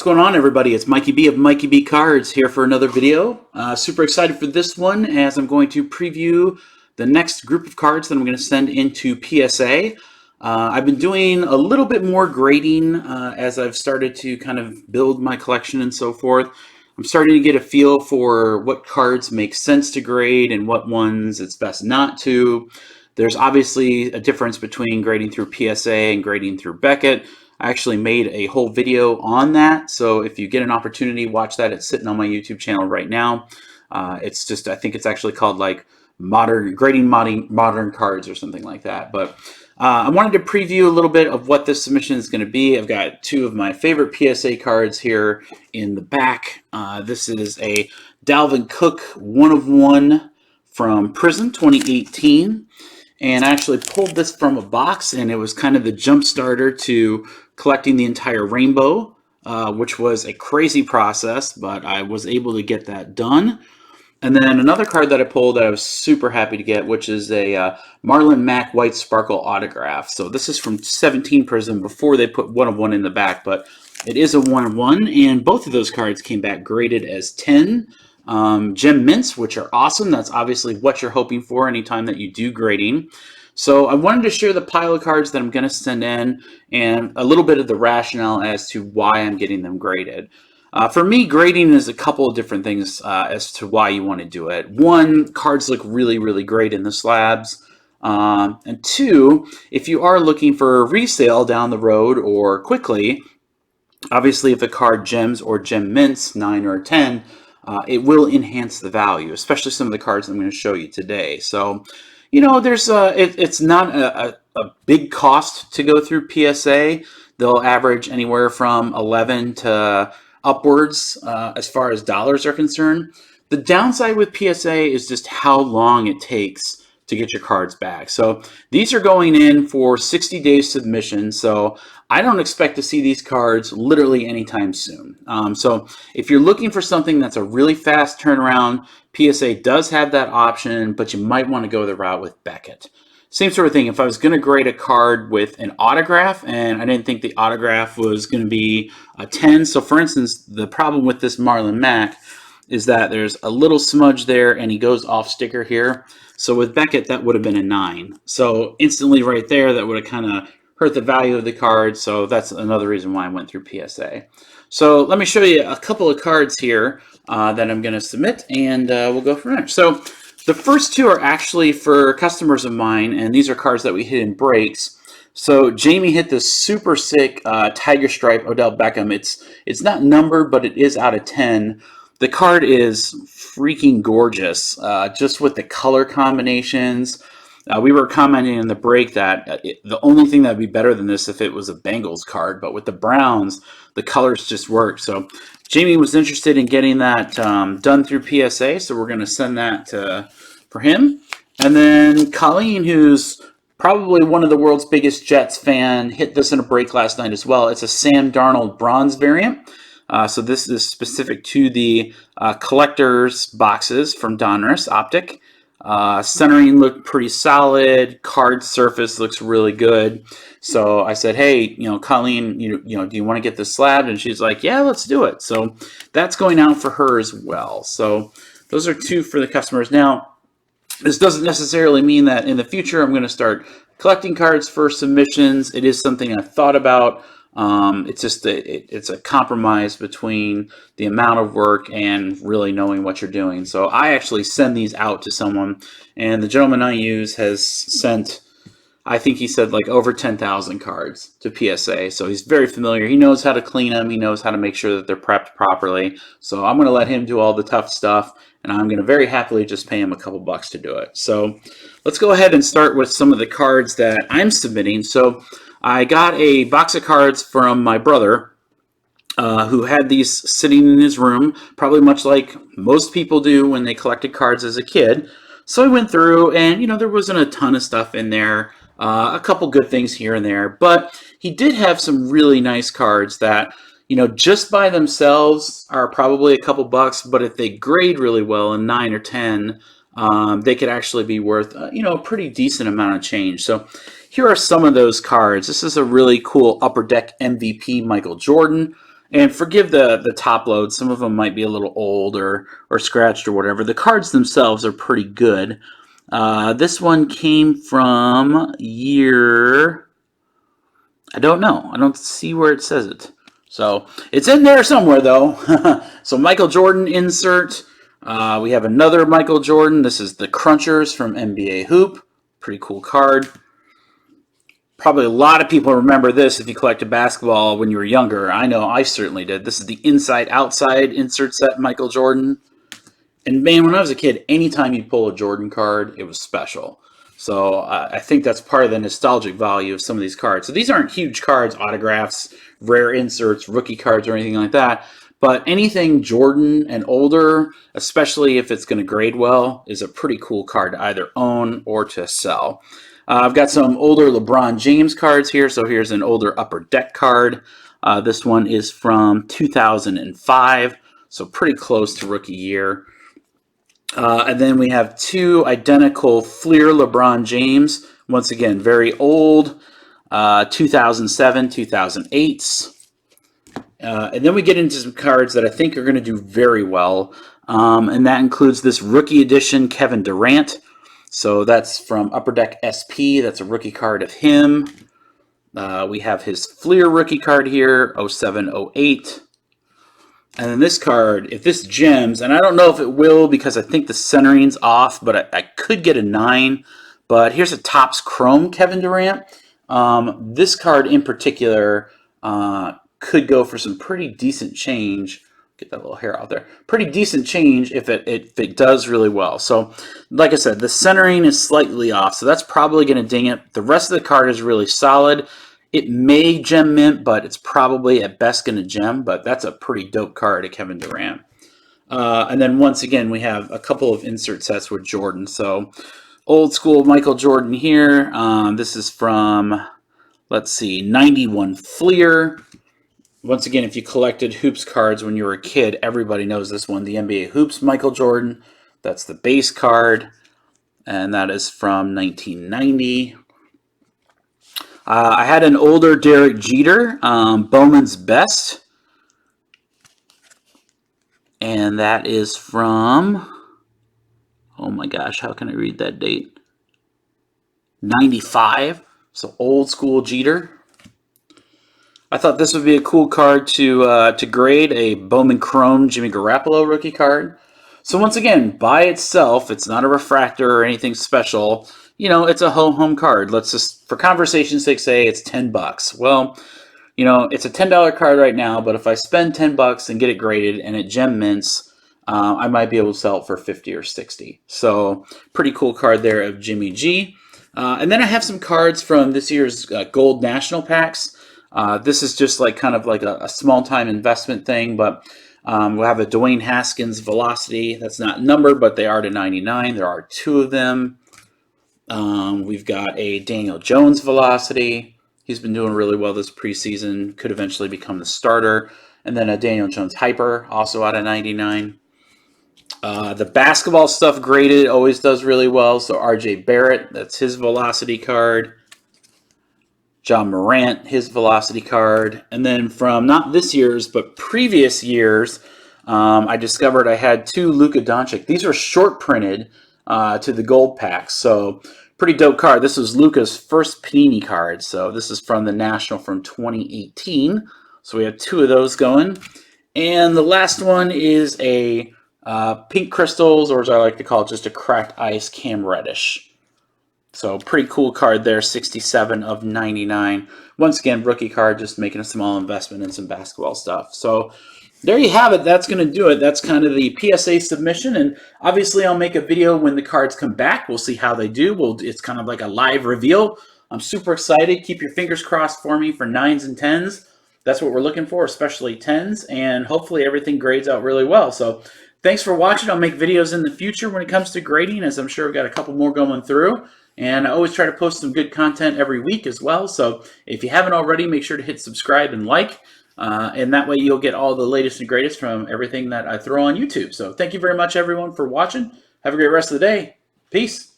What's going on, everybody? It's Mikey B of Mikey B Cards here for another video. Super excited for this one as I'm going to preview the next group of cards that I'm going to send into PSA. I've been doing a little bit more grading as I've started to kind of build my collection and so forth. I'm starting to get a feel for what cards make sense to grade and what ones it's best not to. There's obviously a difference between grading through PSA and grading through Beckett. I actually made a whole video on that, so if you get an opportunity, watch that. It's sitting on my YouTube channel right now. It's just, I think it's actually called like grading modern cards or something like that. But I wanted to preview a little bit of what this submission is going to be. I've got two of my favorite PSA cards here in the back. This is a Dalvin Cook 1 of 1 from Prism 2018. And I actually pulled this from a box, and it was kind of the jump starter to collecting the entire rainbow, which was a crazy process, but I was able to get that done. And then another card that I pulled that I was super happy to get, which is a Marlon Mack White Sparkle autograph. So this is from 17 Prism before they put 1 of 1 in the back, but it is a 1 of 1, and both of those cards came back graded as 10. Gem mints, which are awesome. That's obviously what you're hoping for anytime that you do grading. So I wanted to share the pile of cards that I'm going to send in and a little bit of the rationale as to why I'm getting them graded. For me, grading is a couple of different things as to why you want to do it. One, cards look really, really great in the slabs. And two, if you are looking for resale down the road or quickly, obviously if a card gems or gem mints 9 or 10, it will enhance the value, especially some of the cards I'm going to show you today. So, you know, there's it's not a big cost to go through PSA. They'll average anywhere from 11 to upwards as far as dollars are concerned. The downside with PSA is just how long it takes to get your cards back. So these are going in for 60-day submission. So I don't expect to see these cards literally anytime soon. So if you're looking for something that's a really fast turnaround, PSA does have that option, but you might want to go the route with Beckett. Same sort of thing. If I was going to grade a card with an autograph and I didn't think the autograph was going to be a 10. So for instance, the problem with this Marlon Mack is that there's a little smudge there and he goes off sticker here. So with Beckett, that would have been a 9. So instantly right there, that would have kind of hurt the value of the card. So that's another reason why I went through PSA. So let me show you a couple of cards here that I'm going to submit, and we'll go from there. So the first two are actually for customers of mine, and these are cards that we hit in breaks. So Jamie hit this super sick Tiger Stripe Odell Beckham. It's not numbered, but it is out of 10. The card is freaking gorgeous, just with the color combinations. We were commenting in the break that the only thing that would be better than this if it was a Bengals card, but with the Browns, the colors just work. So Jamie was interested in getting that done through PSA, so we're going to send that for him. And then Colleen, who's probably one of the world's biggest Jets fan, hit this in a break last night as well. It's a Sam Darnold bronze variant. So this is specific to the collector's boxes from Donruss Optic. Centering looked pretty solid. Card surface looks really good. So I said, hey, Colleen, you know, do you want to get this slabbed? And she's like, yeah, let's do it. So that's going out for her as well. So those are two for the customers. Now, this doesn't necessarily mean that in the future I'm going to start collecting cards for submissions. It is something I've thought about. It's just it's a compromise between the amount of work and really knowing what you're doing. So I actually send these out to someone, and the gentleman I use has sent, I think he said like over 10,000 cards to PSA. So he's very familiar. He knows how to clean them. He knows how to make sure that they're prepped properly. So I'm going to let him do all the tough stuff, and I'm going to very happily just pay him a couple bucks to do it. So let's go ahead and start with some of the cards that I'm submitting. So I got a box of cards from my brother who had these sitting in his room, probably much like most people do when they collected cards as a kid. So I went through, and there wasn't a ton of stuff in there, a couple good things here and there, but he did have some really nice cards that just by themselves are probably a couple bucks, but if they grade really well in 9 or 10, they could actually be worth a pretty decent amount of change. So here are some of those cards. This is a really cool Upper Deck MVP Michael Jordan. And forgive the top load. Some of them might be a little old or scratched or whatever. The cards themselves are pretty good. This one came from year... I don't know. I don't see where it says it. So it's in there somewhere, though. So Michael Jordan insert. We have another Michael Jordan. This is the Crunchers from NBA Hoop. Pretty cool card. Probably a lot of people remember this if you collected basketball when you were younger. I know I certainly did. This is the inside-outside insert set Michael Jordan. And man, when I was a kid, anytime you pull a Jordan card, it was special. So I think that's part of the nostalgic value of some of these cards. So these aren't huge cards, autographs, rare inserts, rookie cards, or anything like that. But anything Jordan and older, especially if it's going to grade well, is a pretty cool card to either own or to sell. I've got some older LeBron James cards here. So here's an older Upper Deck card. This one is from 2005, so pretty close to rookie year. And then we have two identical Fleer LeBron James. Once again, very old, 2007, 2008. And then we get into some cards that I think are going to do very well. And that includes this rookie edition Kevin Durant. So that's from Upper Deck SP. That's a rookie card of him. We have his Fleer rookie card here, 07-08. And then this card, if this gems, and I don't know if it will because I think the centering's off, but I could get a 9. But here's a Topps Chrome Kevin Durant. This card in particular could go for some pretty decent change. Get that little hair out there. Pretty decent change if it does really well. So, like I said, the centering is slightly off, so that's probably going to ding it. The rest of the card is really solid. It may gem mint, but it's probably at best going to gem. But that's a pretty dope card of Kevin Durant. And then once again, we have a couple of insert sets with Jordan. So, old school Michael Jordan here. This is from, let's see, 91 Fleer. Once again, if you collected Hoops cards when you were a kid, everybody knows this one, the NBA Hoops Michael Jordan. That's the base card, and that is from 1990. I had an older Derek Jeter, Bowman's Best, and that is from, oh my gosh, how can I read that date? 95, so old school Jeter. I thought this would be a cool card to grade, a Bowman Chrome Jimmy Garoppolo rookie card. So once again, by itself, it's not a refractor or anything special. You know, it's a home card. Let's just, for conversation's sake, say it's $10. Well, you know, it's a $10 card right now, but if I spend $10 and get it graded and it gem mints, I might be able to sell it for 50 or 60. So pretty cool card there of Jimmy G. And then I have some cards from this year's Gold National Packs. This is just like kind of like a small time investment thing, but we'll have a Dwayne Haskins Velocity. That's not numbered, but they are to 99. There are 2 of them. We've got a Daniel Jones Velocity. He's been doing really well this preseason. Could eventually become the starter. And then a Daniel Jones Hyper, also out of 99. The basketball stuff graded always does really well. So RJ Barrett, that's his Velocity card. John Morant, his Velocity card. And then from not this year's, but previous years, I discovered I had 2 Luka Doncic. These are short printed to the gold packs. So pretty dope card. This was Luka's first Panini card. So this is from the National from 2018. So we have 2 of those going. And the last one is a Pink Crystals, or as I like to call it, just a Cracked Ice Cam Reddish. So pretty cool card there, 67 of 99. Once again, rookie card, just making a small investment in some basketball stuff. So there you have it. That's going to do it. That's kind of the PSA submission. And obviously I'll make a video when the cards come back. We'll see how they do. It's kind of like a live reveal. I'm super excited. Keep your fingers crossed for me for 9s and 10s. That's what we're looking for, especially 10s. And hopefully everything grades out really well. So thanks for watching. I'll make videos in the future when it comes to grading, as I'm sure I've got a couple more going through. And I always try to post some good content every week as well. So if you haven't already, make sure to hit subscribe and like. And that way you'll get all the latest and greatest from everything that I throw on YouTube. So thank you very much, everyone, for watching. Have a great rest of the day. Peace.